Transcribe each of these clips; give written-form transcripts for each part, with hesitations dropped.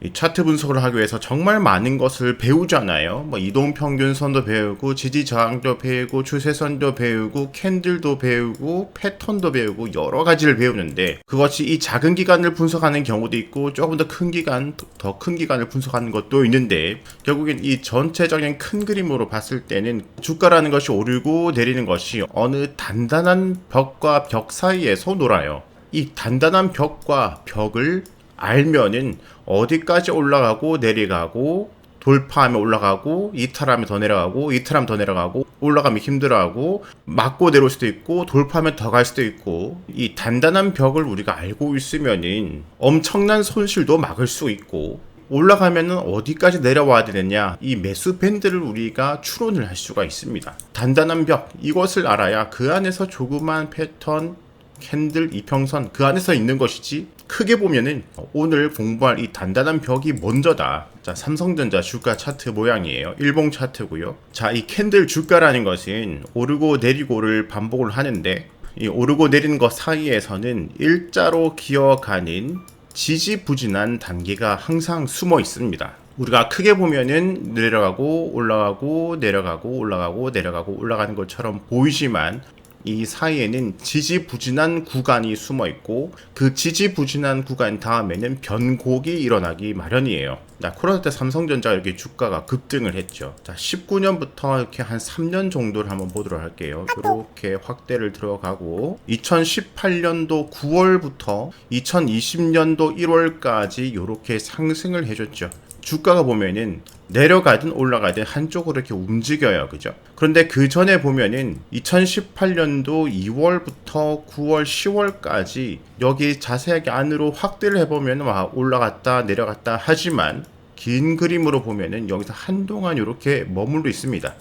이 차트 분석을 하기 위해서 정말 많은 것을 배우잖아요. 뭐 이동평균선도 배우고 지지저항도 배우고 추세선도 배우고 캔들도 배우고 패턴도 배우고 여러 가지를 배우는데 그것이 이 작은 기간을 분석하는 경우도 있고 조금 더 큰 기간, 더 큰 기간을 분석하는 것도 있는데 결국엔 이 전체적인 큰 그림으로 봤을 때는 주가라는 것이 오르고 내리는 것이 어느 단단한 벽과 벽 사이에서 놀아요. 이 단단한 벽과 벽을 알면은 어디까지 올라가고 내려가고 돌파하면 올라가고 이탈하면 더 내려가고 이탈하면 더 내려가고 올라가면 힘들어하고 맞고 내려올 수도 있고 돌파하면 더 갈 수도 있고 이 단단한 벽을 우리가 알고 있으면은 엄청난 손실도 막을 수 있고 올라가면은 어디까지 내려와야 되느냐 이 매수 밴드를 우리가 추론을 할 수가 있습니다. 단단한 벽 이것을 알아야 그 안에서 조그만 패턴 캔들 이평선 그 안에서 있는 것이지 크게 보면은 오늘 공부할 이 단단한 벽이 먼저다. 자, 삼성전자 주가 차트 모양이에요. 일봉 차트고요. 자, 이 캔들 주가라는 것은 오르고 내리고를 반복을 하는데 이 오르고 내리는 것 사이에서는 일자로 기어가는 지지부진한 단계가 항상 숨어 있습니다. 우리가 크게 보면은 내려가고 올라가고 내려가고 올라가고 내려가고 올라가는 것처럼 보이지만 이 사이에는 지지부진한 구간이 숨어 있고 그 지지부진한 구간 다음에는 변곡이 일어나기 마련이에요. 자, 코로나 때 삼성전자 이렇게 주가가 급등을 했죠. 자, 19년부터 이렇게 한 3년 정도를 한번 보도록 할게요. 이렇게 확대를 들어가고 2018년도 9월부터 2020년도 1월까지 이렇게 상승을 해줬죠. 주가가 보면은 내려가든 올라가든 한쪽으로 이렇게 움직여요. 그죠? 그런데 그 전에 보면은 2018년도 2월부터 9월, 10월까지 여기 자세하게 안으로 확대를 해보면 올라갔다 내려갔다 하지만 긴 그림으로 보면은 여기서 한동안 이렇게 머물러 있습니다.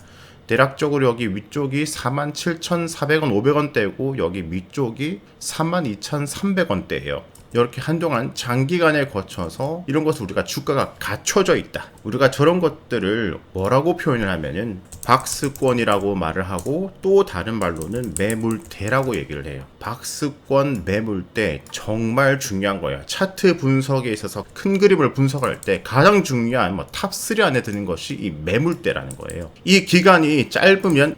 대략적으로 여기 위쪽이 47,400원, 500원대고 여기 밑쪽이 32,300원대예요. 이렇게 한동안 장기간에 거쳐서 이런 것을 우리가 주가가 갖춰져 있다. 우리가 저런 것들을 뭐라고 표현을 하면은 박스권이라고 말을 하고 또 다른 말로는 매물대라고 얘기를 해요. 박스권 매물대 정말 중요한 거예요. 차트 분석에 있어서 큰 그림을 분석할 때 가장 중요한 탑3 안에 드는 것이 이 매물대라는 거예요. 이 기간이 짧으면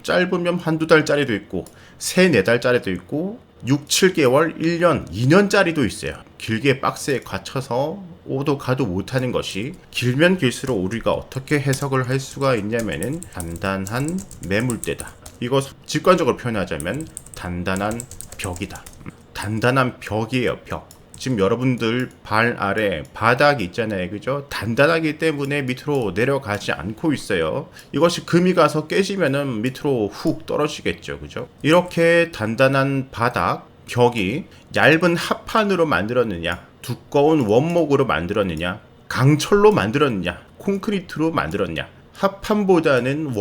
한두 달짜리도 있고 3, 4달짜리도 있고 6, 7개월, 1년, 2년짜리도 있어요. 길게 박스에 갇혀서 오도 가도 못하는 것이 길면 길수록 우리가 어떻게 해석을 할 수가 있냐면은 단단한 매물대다. 이거 직관적으로 표현하자면 단단한 벽이다. 단단한 벽이에요, 벽. 지금 여러분들 발 아래 바닥이 있잖아요. 그죠? 단단하기 때문에 밑으로 내려가지 않고 있어요. 이것이 금이 가서 깨지면은 밑으로 훅 떨어지겠죠. 그죠? 이렇게 단단한 바닥, 벽이 얇은 합판으로 만들었느냐, 두꺼운 원목으로 만들었느냐, 강철로 만들었느냐, 콘크리트로 만들었냐. 합판보다는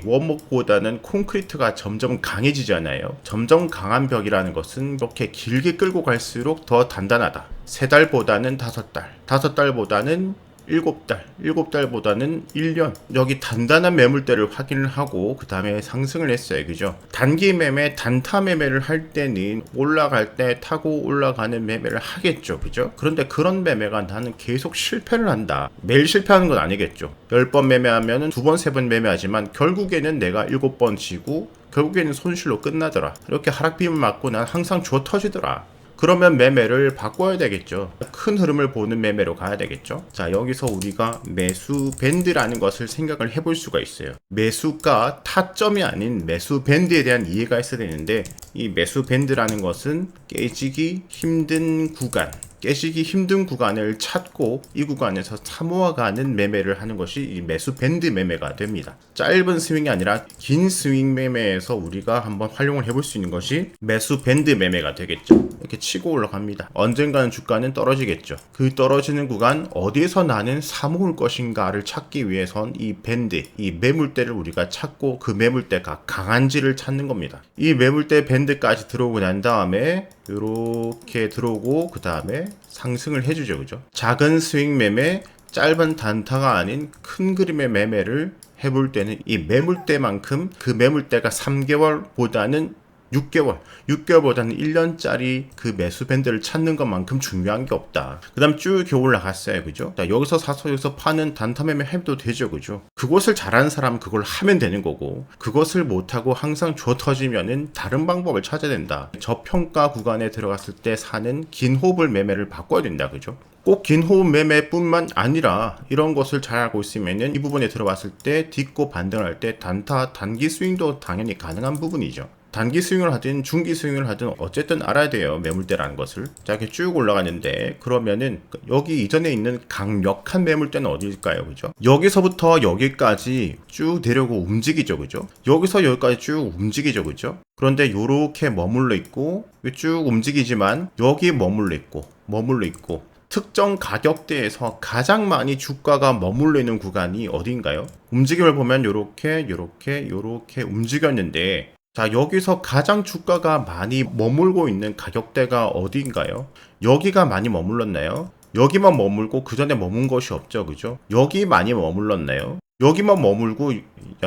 원목보다는 콘크리트가 점점 강해지잖아요. 점점 강한 벽이라는 것은 이렇게 길게 끌고 갈수록 더 단단하다. 3달보다는 5달, 5달보다는 7달, 7달보다는 1년. 여기 단단한 매물대를 확인을 하고 그 다음에 상승을 했어요. 그죠? 단기 매매, 단타 매매를 할 때는 올라갈 때 타고 올라가는 매매를 하겠죠. 그죠? 그런데 그런 매매가 나는 계속 실패를 한다. 매일 실패하는 건 아니겠죠. 10번 매매하면 2번, 3번 매매하지만 결국에는 내가 7번 지고 결국에는 손실로 끝나더라. 이렇게 하락빔을 맞고 난 항상 주워 터지더라. 그러면 매매를 바꿔야 되겠죠. 큰 흐름을 보는 매매로 가야 되겠죠. 자, 여기서 우리가 매수 밴드라는 것을 생각을 해볼 수가 있어요. 매수가 타점이 아닌 매수 밴드에 대한 이해가 있어야 되는데 이 매수 밴드라는 것은 깨지기 힘든 구간, 깨지기 힘든 구간을 찾고 이 구간에서 사모아가는 매매를 하는 것이 이 매수 밴드 매매가 됩니다. 짧은 스윙이 아니라 긴 스윙 매매에서 우리가 한번 활용을 해볼 수 있는 것이 매수 밴드 매매가 되겠죠. 이렇게 치고 올라갑니다. 언젠가는 주가는 떨어지겠죠. 그 떨어지는 구간 어디에서 나는 사모을 것인가를 찾기 위해선 이 밴드, 이 매물대를 우리가 찾고 그 매물대가 강한지를 찾는 겁니다. 이 매물대 밴드까지 들어오고 난 다음에 이렇게 들어오고 그 다음에 상승을 해주죠. 그죠? 작은 스윙 매매, 짧은 단타가 아닌 큰 그림의 매매를 해볼 때는 이 매물대만큼 그 매물대가 3개월보다는 6개월보다는 1년짜리 그 매수 밴드를 찾는 것만큼 중요한 게 없다. 그 다음 쭉 이렇게 올라갔어요. 그죠? 자, 여기서 사서 여기서 파는 단타 매매 해도 되죠. 그죠? 그것을 잘하는 사람은 그걸 하면 되는 거고, 그것을 못하고 항상 줘 터지면은 다른 방법을 찾아야 된다. 저평가 구간에 들어갔을 때 사는 긴 호흡을 매매를 바꿔야 된다. 그죠? 꼭 긴 호흡 매매뿐만 아니라 이런 것을 잘 알고 있으면은 이 부분에 들어왔을 때 딛고 반등할 때 단타 단기 스윙도 당연히 가능한 부분이죠. 단기 스윙을 하든 중기 스윙을 하든 어쨌든 알아야 돼요. 매물대라는 것을. 자, 이렇게 쭉 올라가는데 그러면은 여기 이전에 있는 강력한 매물대는 어디일까요? 그죠? 여기서부터 여기까지 쭉 내려고 움직이죠. 그죠? 여기서 여기까지 쭉 움직이죠. 그죠? 그런데 요렇게 머물러 있고 쭉 움직이지만 여기 머물러 있고 특정 가격대에서 가장 많이 주가가 머물러 있는 구간이 어디인가요? 움직임을 보면 요렇게 움직였는데, 자, 여기서 가장 주가가 많이 머물고 있는 가격대가 어디인가요? 여기가 많이 머물렀나요? 여기만 머물고 그 전에 머문 것이 없죠. 그죠? 여기 많이 머물렀나요? 여기만 머물고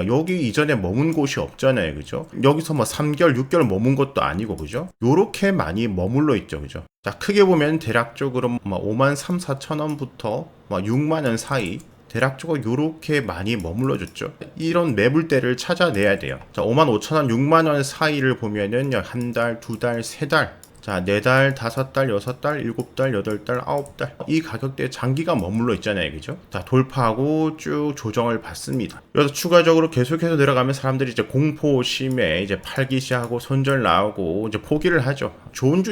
여기 이전에 머문 곳이 없잖아요. 그죠? 여기서 뭐 3개월, 6개월 머문 것도 아니고 그죠? 요렇게 많이 머물러 있죠. 그죠? 자, 크게 보면 대략적으로 5만 3, 4천 원부터 6만 원 사이 대략적으로 요렇게 많이 머물러줬죠. 이런 매물대를 찾아내야 돼요. 자, 5만 5천 원, 6만 원 사이를 보면은 한 달, 두 달, 세 달, 자, 4달, 5달, 6달, 7달, 8달, 9달. 이 가격대에 장기가 머물러 있잖아요. 그죠? 자, 돌파하고 쭉 조정을 받습니다. 그래서 추가적으로 계속해서 내려가면 사람들이 이제 공포심에 이제 팔기 시작하고 손절 나오고 이제 포기를 하죠. 좋은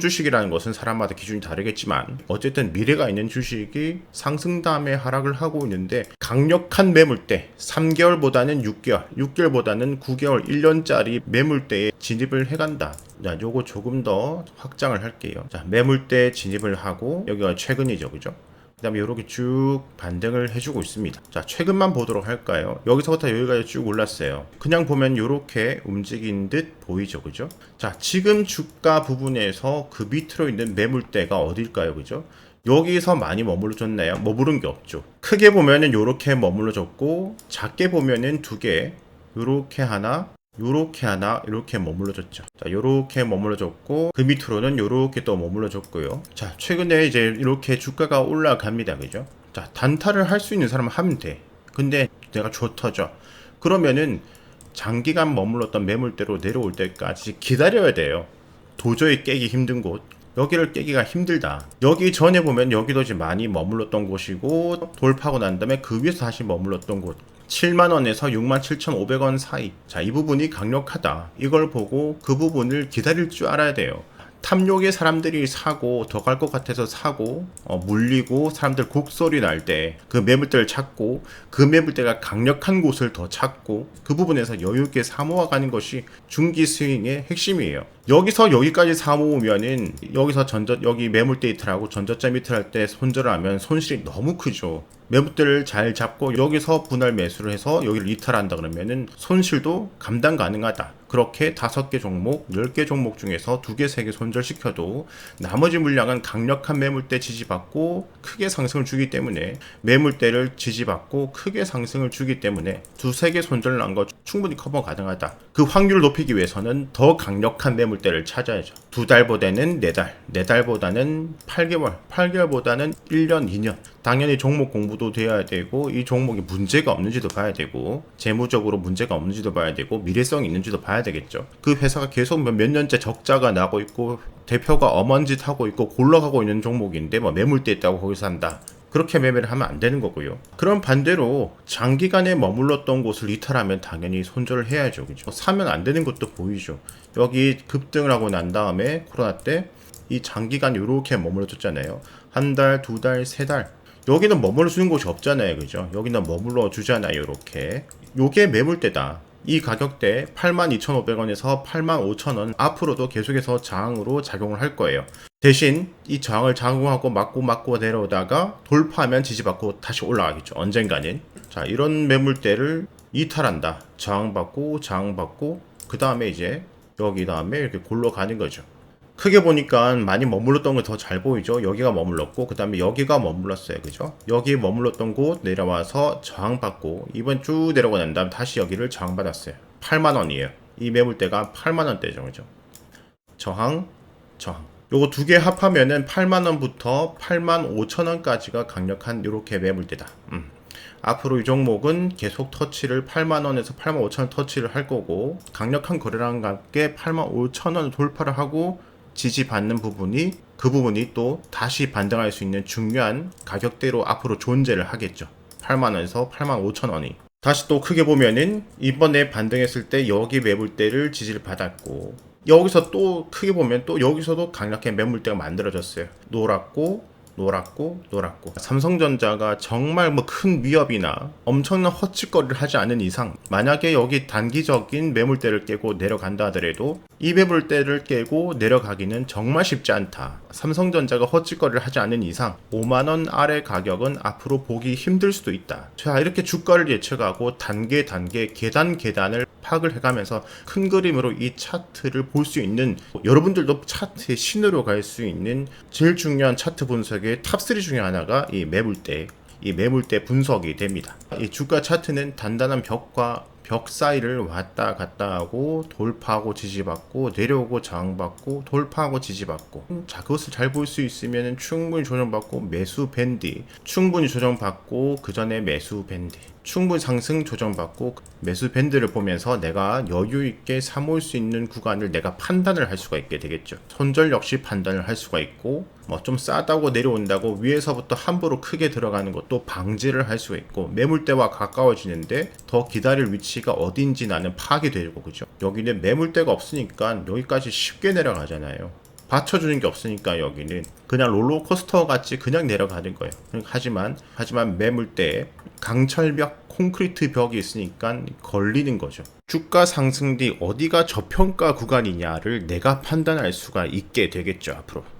주식이라는 것은 사람마다 기준이 다르겠지만 어쨌든 미래가 있는 주식이 상승 다음에 하락을 하고 있는데 강력한 매물대 3개월보다는 6개월, 6개월보다는 9개월, 1년짜리 매물대에 진입을 해간다. 자, 요거 조금 더 확장을 할게요. 자, 매물대 진입을 하고 여기가 최근이죠. 그죠? 그 다음에 이렇게 쭉 반등을 해주고 있습니다. 자, 최근만 보도록 할까요? 여기서부터 여기까지 쭉 올랐어요. 그냥 보면 이렇게 움직인 듯 보이죠. 그죠? 자, 지금 주가 부분에서 그 밑으로 있는 매물대가 어딜까요? 그죠? 여기서 많이 머물러졌나요? 머무른 게 없죠. 크게 보면은 이렇게 머물러졌고, 작게 보면은 두 개, 이렇게 하나, 이렇게 머물러졌죠. 자, 요렇게 머물러졌고, 그 밑으로는 요렇게 또 머물러졌고요. 자, 최근에 이제 이렇게 주가가 올라갑니다. 그죠? 자, 단타를 할 수 있는 사람은 하면 돼. 근데 내가 줘 터져. 그러면은 장기간 머물렀던 매물대로 내려올 때까지 기다려야 돼요. 도저히 깨기 힘든 곳. 여기를 깨기가 힘들다. 여기 전에 보면 여기도 이제 많이 머물렀던 곳이고, 돌파하고 난 다음에 그 위에서 다시 머물렀던 곳. 7만원에서 67,500원 사이. 자, 이 부분이 강력하다. 이걸 보고 그 부분을 기다릴 줄 알아야 돼요. 탐욕의 사람들이 사고 더 갈 것 같아서 사고 물리고 사람들 곡소리 날 때 그 매물대를 찾고 그 매물대가 강력한 곳을 더 찾고 그 부분에서 여유있게 사모아가는 것이 중기 스윙의 핵심이에요. 여기서 여기까지 사모으면은 여기서 여기 매물대 이틀하고 전저점 이틀 할 때 손절을 하면 손실이 너무 크죠. 매물대를 잘 잡고 여기서 분할 매수를 해서 여기를 이탈한다 그러면은 손실도 감당 가능하다. 그렇게 5개 종목, 10개 종목 중에서 2개, 3개 손절시켜도 나머지 물량은 강력한 매물대 지지받고 크게 상승을 주기 때문에 매물대를 지지받고 크게 상승을 주기 때문에 2, 3개 손절 난 거 충분히 커버 가능하다. 그 확률을 높이기 위해서는 더 강력한 매물대를 찾아야죠. 2달보다는 4달, 4달보다는 8개월, 8개월보다는 1년, 2년. 당연히 종목 공부도 돼야 되고 이 종목이 문제가 없는지도 봐야 되고 재무적으로 문제가 없는지도 봐야 되고 미래성이 있는지도 봐야 되겠죠. 그 회사가 계속 몇 년째 적자가 나고 있고 대표가 엄한 짓 하고 있고 굴러가고 있는 종목인데 매물대 있다고 거기서 한다. 그렇게 매매를 하면 안 되는 거고요. 그럼 반대로 장기간에 머물렀던 곳을 이탈하면 당연히 손절을 해야죠. 그죠? 사면 안 되는 것도 보이죠. 여기 급등을 하고 난 다음에 코로나 때 이 장기간 이렇게 머물러줬잖아요. 한 달, 두 달, 세 달. 여기는 머물러 주는 곳이 없잖아요. 그죠? 여기는 머물러 주잖아요. 이렇게. 요게 매물대다. 이 가격대 82,500원에서 85,000원 앞으로도 계속해서 저항으로 작용을 할 거예요. 대신 이 저항을 작용하고 맞고 내려오다가 돌파하면 지지받고 다시 올라가겠죠. 언젠가는. 자, 이런 매물대를 이탈한다. 저항받고 그 다음에 이제 여기 다음에 이렇게 굴러가는 거죠. 크게 보니까 많이 머물렀던 거 더 잘 보이죠. 여기가 머물렀고 그 다음에 여기가 머물렀어요. 그죠? 여기 머물렀던 곳 내려와서 저항받고 이번 쭉 내려가 난 다음 다시 여기를 저항받았어요. 8만원이에요. 이 매물대가 8만원대죠. 그죠? 저항, 저항. 요거 두 개 합하면은 8만원부터 8만 5천원까지가 강력한 요렇게 매물대다. 앞으로 이 종목은 계속 터치를 8만원에서 8만 5천원 터치를 할 거고, 강력한 거래량과 함께 8만 5천원 돌파를 하고 지지받는 부분이, 그 부분이 또 다시 반등할 수 있는 중요한 가격대로 앞으로 존재를 하겠죠. 8만원에서 8만 5천원이. 다시 또 크게 보면은 이번에 반등했을 때 여기 매물대를 지지를 받았고, 여기서 또 크게 보면 또 여기서도 강력한 매물대가 만들어졌어요. 노랗고 삼성전자가 정말 뭐 큰 위협이나 엄청난 헛짓거리를 하지 않은 이상, 만약에 여기 단기적인 매물대를 깨고 내려간다 하더라도 이 매물대를 깨고 내려가기는 정말 쉽지 않다. 삼성전자가 헛짓거리를 하지 않은 이상 5만원 아래 가격은 앞으로 보기 힘들 수도 있다. 자, 이렇게 주가를 예측하고 단계 계단을 파악을 해가면서 큰 그림으로 이 차트를 볼 수 있는, 여러분들도 차트의 신으로 갈 수 있는 제일 중요한 차트 분석의 탑3 중에 하나가 이 매물대 분석이 됩니다. 이 주가 차트는 단단한 벽 사이를 왔다 갔다 하고 돌파하고 지지받고 내려오고 저항받고 돌파하고 지지받고, 자, 그것을 잘 볼 수 있으면 충분히 조정받고 매수 밴드, 충분히 조정받고 그 전에 매수 밴드, 충분히 상승 조정받고 매수 밴드를 보면서 내가 여유 있게 사모을 수 있는 구간을 내가 판단을 할 수가 있게 되겠죠. 손절 역시 판단을 할 수가 있고, 뭐 좀 싸다고 내려온다고 위에서부터 함부로 크게 들어가는 것도 방지를 할 수가 있고, 매물대와 가까워지는데 더 기다릴 위치가 어딘지 나는 파악이 되고, 그죠? 여기는 매물대가 없으니까 여기까지 쉽게 내려가잖아요. 받쳐주는 게 없으니까 여기는 그냥 롤러코스터 같이 그냥 내려가는 거예요. 하지만 매물대에 강철벽, 콘크리트 벽이 있으니까 걸리는 거죠. 주가 상승 뒤 어디가 저평가 구간이냐를 내가 판단할 수가 있게 되겠죠, 앞으로.